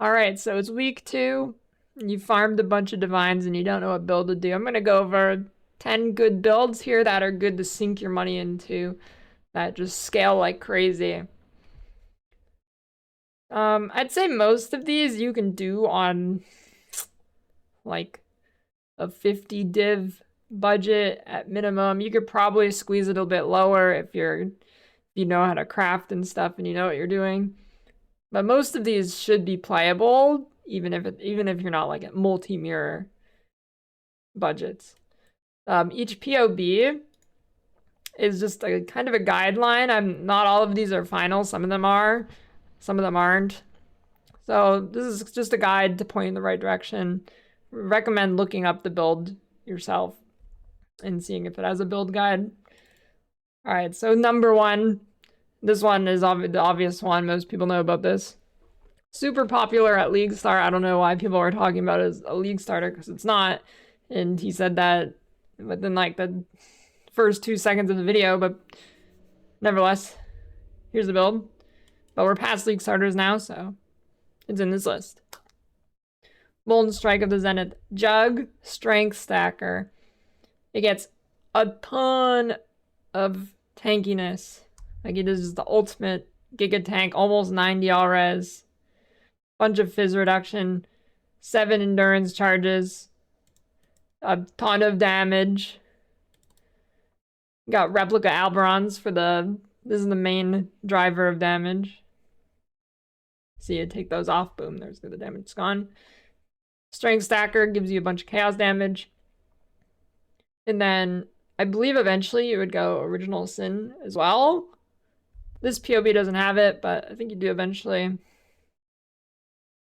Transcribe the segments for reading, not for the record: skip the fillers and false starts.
Alright, so it's week 2. You farmed a bunch of divines and you don't know what build to do. I'm going to go over 10 good builds here that are good to sink your money into, that just scale like crazy. I'd say most of these you can do on like a 50 div budget at minimum. You could probably squeeze it a little bit lower if you know how to craft and stuff and you know what you're doing. But most of these should be playable, even if you're not like at multi-mirror budgets. Each PoB is just a kind of a guideline. Not all of these are final. Some of them are, some of them aren't. So this is just a guide to point in the right direction. Recommend looking up the build yourself and seeing if it has a build guide. All right, so number 1. This one is the obvious one. Most people know about this. Super popular at League Start. I don't know why people are talking about it as a League starter, because it's not. And he said that within like the first 2 seconds of the video, but nevertheless, here's the build. But we're past League starters now, so it's in this list. Molten Strike of the Zenith Jugg, Strength Stacker. It gets a ton of tankiness. Like, it is the ultimate Giga Tank, almost 90 all res. Bunch of fizz reduction, 7 endurance charges, a ton of damage. Got replica Alberons for this is the main driver of damage. See it, take those off, boom, there's the damage, it's gone. Strength Stacker gives you a bunch of chaos damage. And then I believe eventually you would go Original Sin as well. This PoB doesn't have it, but I think you do eventually.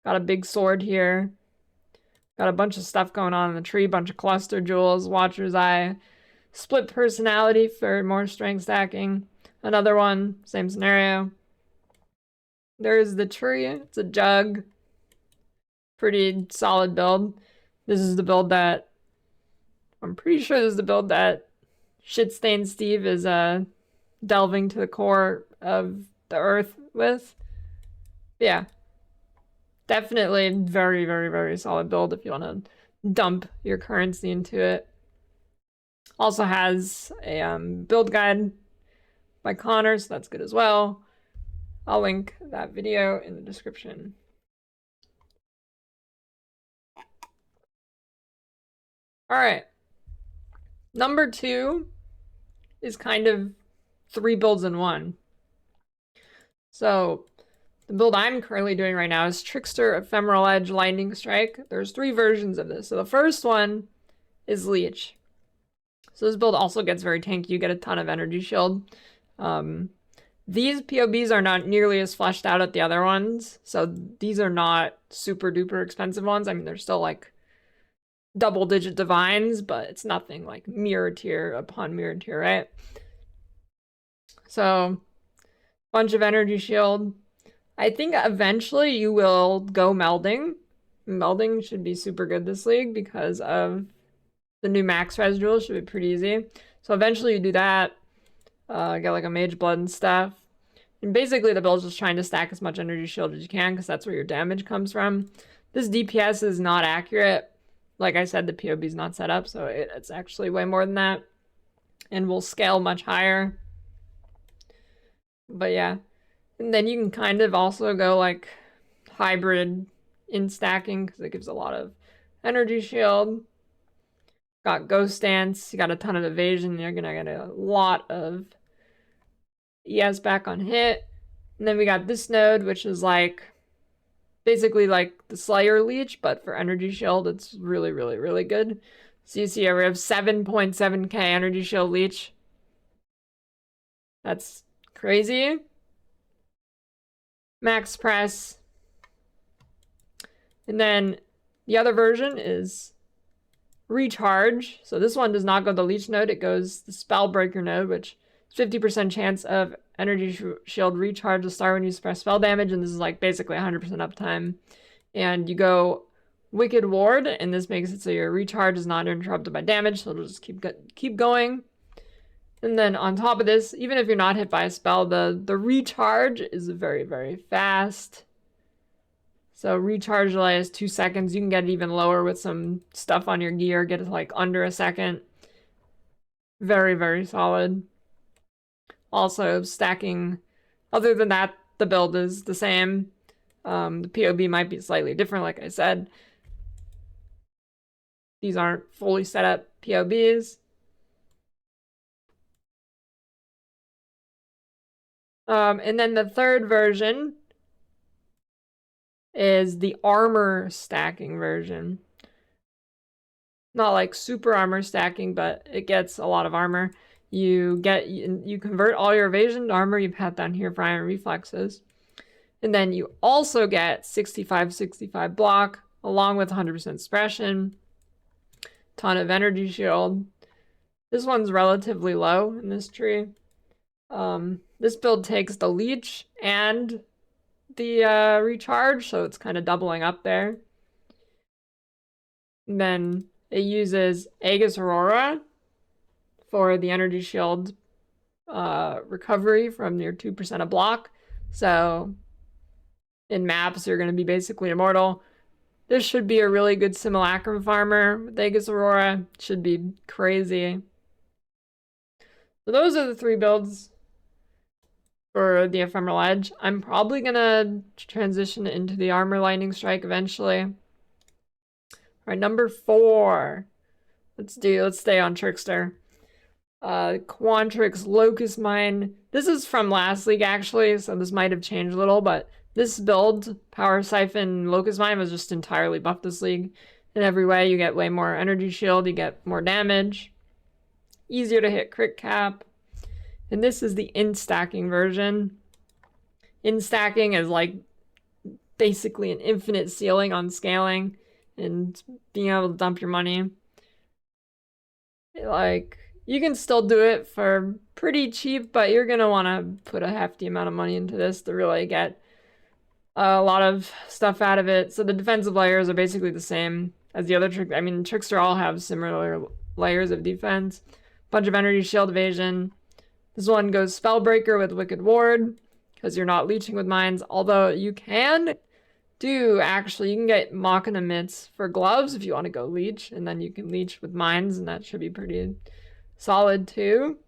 Got a big sword here. Got a bunch of stuff going on in the tree. Bunch of cluster jewels, Watcher's Eye. Split personality for more strength stacking. Another one, same scenario. There's the tree. It's a jug. Pretty solid build. This is the build that... I'm pretty sure this is the build that Shitstained Steve is delving to the core of the earth with. Yeah. Definitely very, very, very solid build if you want to dump your currency into it. Also has a build guide by Connor, so that's good as well. I'll link that video in the description. All right. Number 2 is kind of 3 builds in 1. So the build I'm currently doing right now is Trickster, Ephemeral Edge, Lightning Strike. There's 3 versions of this. So the first one is Leech. So this build also gets very tanky. You get a ton of energy shield. These PoBs are not nearly as fleshed out as the other ones. So these are not super duper expensive ones. I mean, they're still like double-digit divines, but it's nothing like mirror tier upon mirror tier, right? So bunch of energy shield. I think eventually you will go melding. Melding should be super good this league because of the new max res jewel. Should be pretty easy. So eventually you do that. Get like a mage blood and stuff. And basically the build's just trying to stack as much energy shield as you can because that's where your damage comes from. This DPS is not accurate. Like I said, the PoB is not set up, so it's actually way more than that. And will scale much higher. But yeah. And then you can kind of also go like hybrid in stacking because it gives a lot of energy shield. Got Ghost Dance, you got a ton of evasion, you're gonna get a lot of ES back on hit. And then we got this node, which is like basically like the Slayer Leech, but for energy shield, it's really, really, really good. So you see here we have 7.7k energy shield Leech. That's crazy. Max press. And then the other version is Recharge. So this one does not go the Leech node, it goes the Spellbreaker node, which is 50% chance of energy shield recharge to start when you suppress spell damage, and this is like basically 100% uptime. And you go Wicked Ward, and this makes it so your recharge is not interrupted by damage, so it'll just keep going. And then on top of this, even if you're not hit by a spell, the recharge is very, very fast. So recharge delay is 2 seconds. You can get it even lower with some stuff on your gear. Get it to like under a second. Very, very solid. Also stacking, other than that, the build is the same. The PoB might be slightly different, like I said. These aren't fully set up PoBs. And then the third version is the armor stacking version. Not like super armor stacking, but it gets a lot of armor. You convert all your evasion to armor. You pat down here for iron reflexes. And then you also get 65 block, along with 100% suppression, ton of energy shield. This one's relatively low in this tree. This build takes the Leech and the recharge, so it's kind of doubling up there. And then it uses Aegis Aurora for the energy shield recovery from your 2% of block. So in maps, you're going to be basically immortal. This should be a really good simulacrum farmer with Aegis Aurora. Should be crazy. So those are the 3 builds for the Ephemeral Edge. I'm probably going to transition into the Armor Lightning Strike eventually. All right, number 4. Let's stay on Trickster. Quantrik's Locus Mine. This is from last league actually, so this might have changed a little, but this build, Power Siphon Locus Mine, was just entirely buffed this league. In every way, you get way more energy shield, you get more damage, easier to hit crit cap. And this is the in-stacking version. In-stacking is like basically an infinite ceiling on scaling and being able to dump your money. Like, you can still do it for pretty cheap, but you're going to want to put a hefty amount of money into this to really get a lot of stuff out of it. So the defensive layers are basically the same as the other trick. I mean, Trickster all have similar layers of defense. Bunch of energy shield evasion. This one goes Spellbreaker with Wicked Ward, because you're not leeching with mines. Although you can you can get Machina Mitts for gloves if you want to go leech, and then you can leech with mines, and that should be pretty solid too.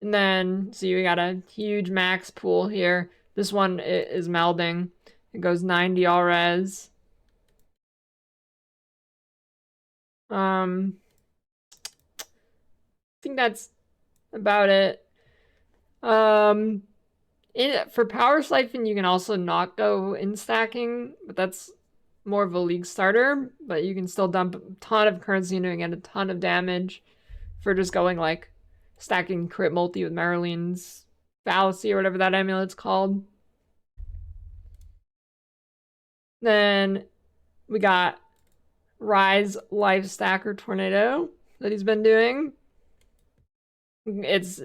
And then, so you got a huge max pool here. This one is melding. It goes 90 all res. I think that's about it. For Power Siphon, you can also not go in stacking, but that's more of a league starter. But you can still dump a ton of currency into it and get a ton of damage for just going like stacking crit multi with Merlin's Fallacy or whatever that amulet's called. Then we got Rise Life Stacker Tornado that he's been doing. It's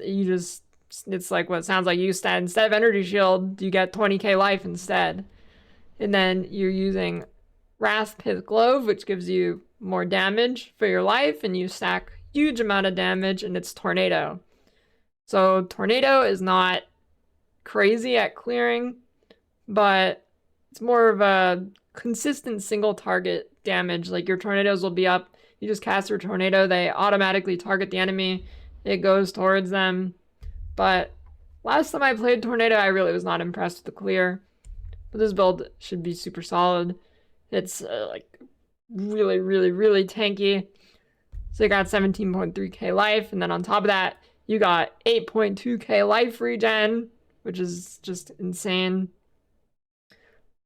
like what it sounds like. Instead of energy shield, you get 20k life instead. And then you're using Rathpith Glove, which gives you more damage for your life, and you stack huge amount of damage, and it's Tornado. So Tornado is not crazy at clearing, but it's more of a consistent single target damage. Like your tornadoes will be up, you just cast your tornado, they automatically target the enemy, it goes towards them. But last time I played Tornado, I really was not impressed with the clear. But this build should be super solid. It's like really, really, really tanky. So you got 17.3k life, and then on top of that, you got 8.2k life regen, which is just insane.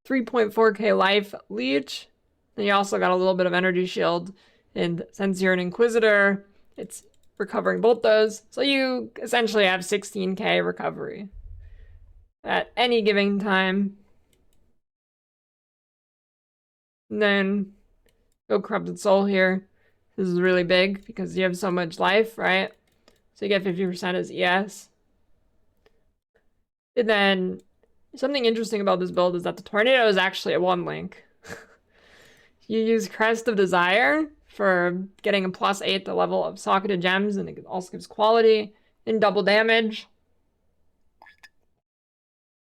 3.4k life leech. Then you also got a little bit of energy shield. And since you're an Inquisitor, it's recovering both those. So you essentially have 16k recovery at any given time. And then go Corrupted Soul here. This is really big because you have so much life, right? So you get 50% as ES. And then something interesting about this build is that the Tornado is actually a 1-link. You use Crest of Desire for getting a +8 the level of Socketed Gems, and it also gives quality and double damage.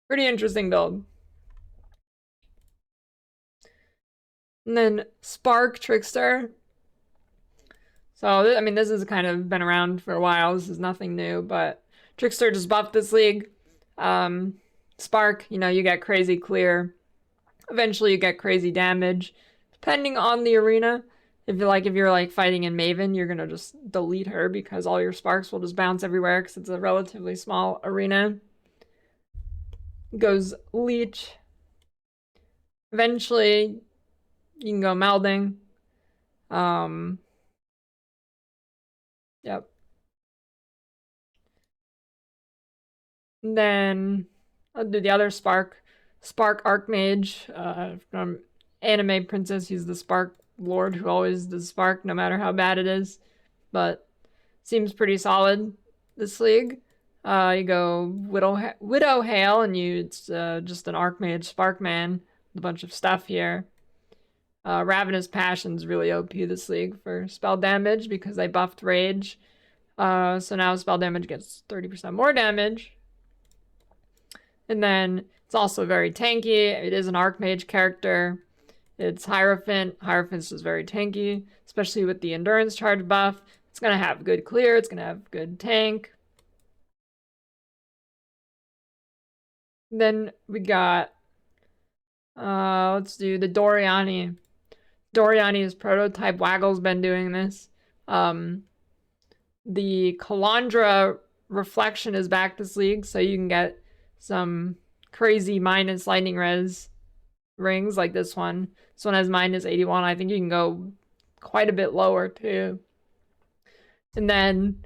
Pretty interesting build. And then Spark Trickster. So, I mean, this has kind of been around for a while. This is nothing new, but Trickster just buffed this league. Spark, you know, you get crazy clear. Eventually you get crazy damage. Depending on the arena. If you're like fighting in Maven, you're gonna just delete her because all your sparks will just bounce everywhere because it's a relatively small arena. Goes Leech. Eventually, you can go melding. Yep. And then I'll do the other Spark. Spark Archmage from Anime Princess. He's the Spark Lord who always does Spark no matter how bad it is. But seems pretty solid this league. You go Widow Hail, and it's just an Archmage Sparkman with a bunch of stuff here. Ravenous Passion's really OP this league for spell damage because I buffed Rage. So now spell damage gets 30% more damage. And then it's also very tanky. It is an Archmage character. It's Hierophant. Hierophant's just very tanky, especially with the Endurance Charge buff. It's going to have good clear. It's going to have good tank. Then we got, let's do the Doryani. Doryani's prototype. Waggle's been doing this. The Kalandra Reflection is back this league, so you can get some crazy minus lightning res rings like this one. This one has minus 81. I think you can go quite a bit lower too. And then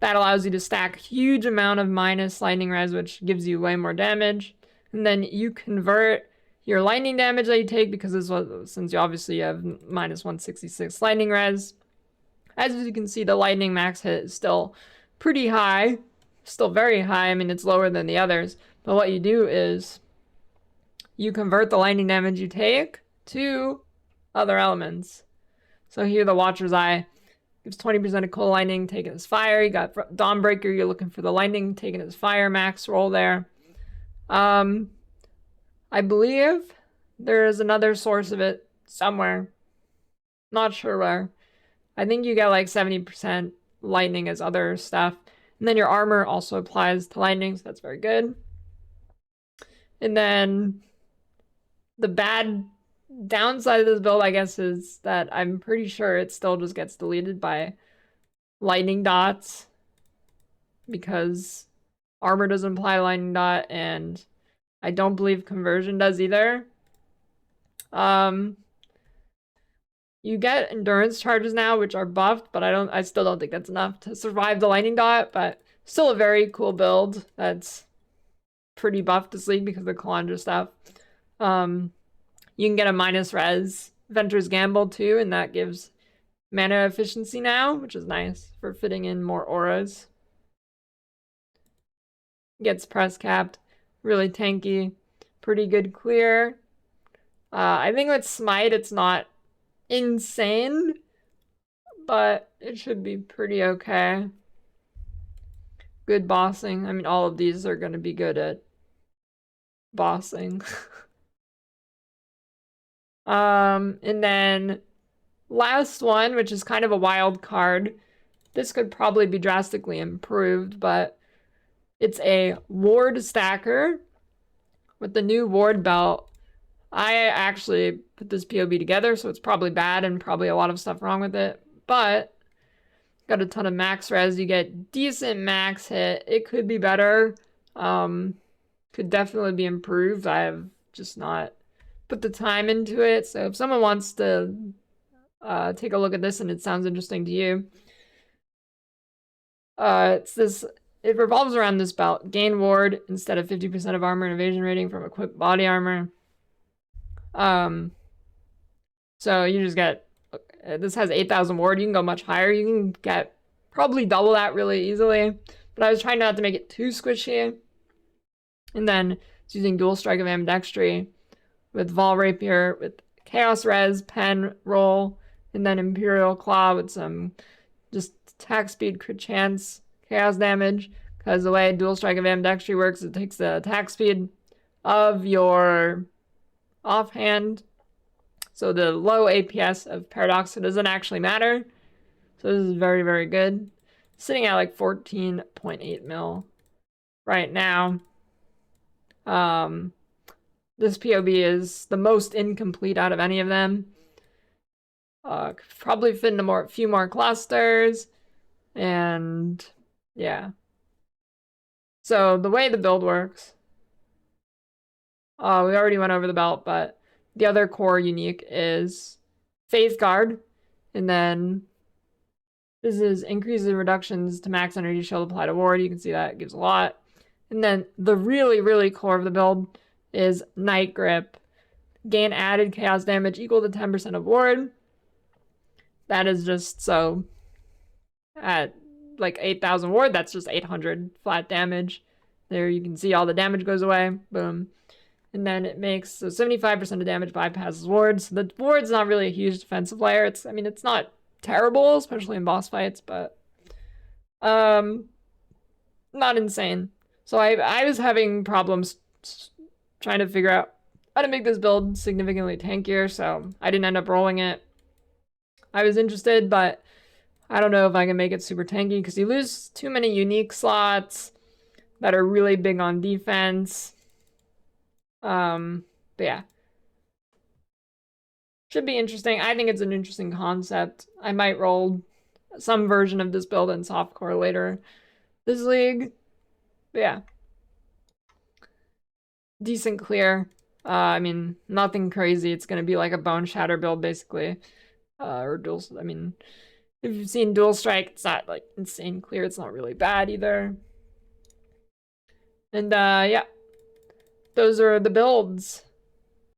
that allows you to stack a huge amount of minus lightning res, which gives you way more damage. And then you convert your lightning damage that you take, because this was, since you obviously have minus 166 lightning res. As you can see, the lightning max hit is still pretty high. Still very high. I mean, it's lower than the others. But what you do is you convert the lightning damage you take to other elements. So here the Watcher's Eye gives 20% of cold lightning, taken as fire. You got Dawnbreaker, you're looking for the lightning, taken as fire, max roll there. I believe there is another source of it somewhere. Not sure where. I think you get like 70% lightning as other stuff. And then your armor also applies to lightning, so that's very good. And then the bad downside of this build, I guess, is that I'm pretty sure it still just gets deleted by lightning dots, because armor doesn't apply lightning dot, and I don't believe conversion does either. You get endurance charges now, which are buffed, but I still don't think that's enough to survive the lightning dot, but still a very cool build that's pretty buffed this league because of the Kalandra stuff. You can get a minus res Ventur's Gamble too, and that gives mana efficiency now, which is nice for fitting in more auras. Gets press capped, really tanky, pretty good clear. I think with Smite it's not insane, but it should be pretty okay. Good bossing. I mean, all of these are going to be good at bossing. And then last one, which is kind of a wild card. This could probably be drastically improved, but it's a ward stacker with the new ward belt. I actually put this PoB together, so it's probably bad and probably a lot of stuff wrong with it, but got a ton of max res. You get decent max hit. It could be better. Could definitely be improved. I have just not put the time into it. So if someone wants to take a look at this and it sounds interesting to you, it revolves around this belt. Gain ward instead of 50% of armor and evasion rating from equipped body armor. So you just get, this has 8,000 ward. You can go much higher. You can get probably double that really easily. But I was trying not to make it too squishy. And then it's using dual strike of ambidextry with Vol Rapier, with Chaos Res, Pen, Roll, and then Imperial Claw with some just attack speed, crit chance, chaos damage. Because the way dual strike of ambidextry works, it takes the attack speed of your offhand. So the low APS of Paradox doesn't actually matter. So this is very, very good. Sitting at like 14.8 mil right now. This PoB is the most incomplete out of any of them. Probably fit into a few more clusters. And yeah. So the way the build works, we already went over the belt, but the other core unique is Faith Guard, and then this is increases and reductions to max energy shield applied to ward. You can see that it gives a lot. And then the really, really core of the build is Night Grip. Gain added chaos damage equal to 10% of ward. That is just so at like 8,000 ward, that's just 800 flat damage. There you can see all the damage goes away. Boom. And then it makes so 75% of damage bypasses wards. So the ward's not really a huge defensive layer. I mean, it's not terrible, especially in boss fights, but not insane. So I was having problems trying to figure out how to make this build significantly tankier, so I didn't end up rolling it. I was interested, but I don't know if I can make it super tanky because you lose too many unique slots that are really big on defense. But yeah. Should be interesting. I think it's an interesting concept. I might roll some version of this build in softcore later this league. But yeah. Decent clear. I mean, nothing crazy. It's gonna be like a Bone Shatter build, basically. Or dual, I mean, if you've seen Dual Strike, it's not like insane clear. It's not really bad either. And yeah. Those are the builds.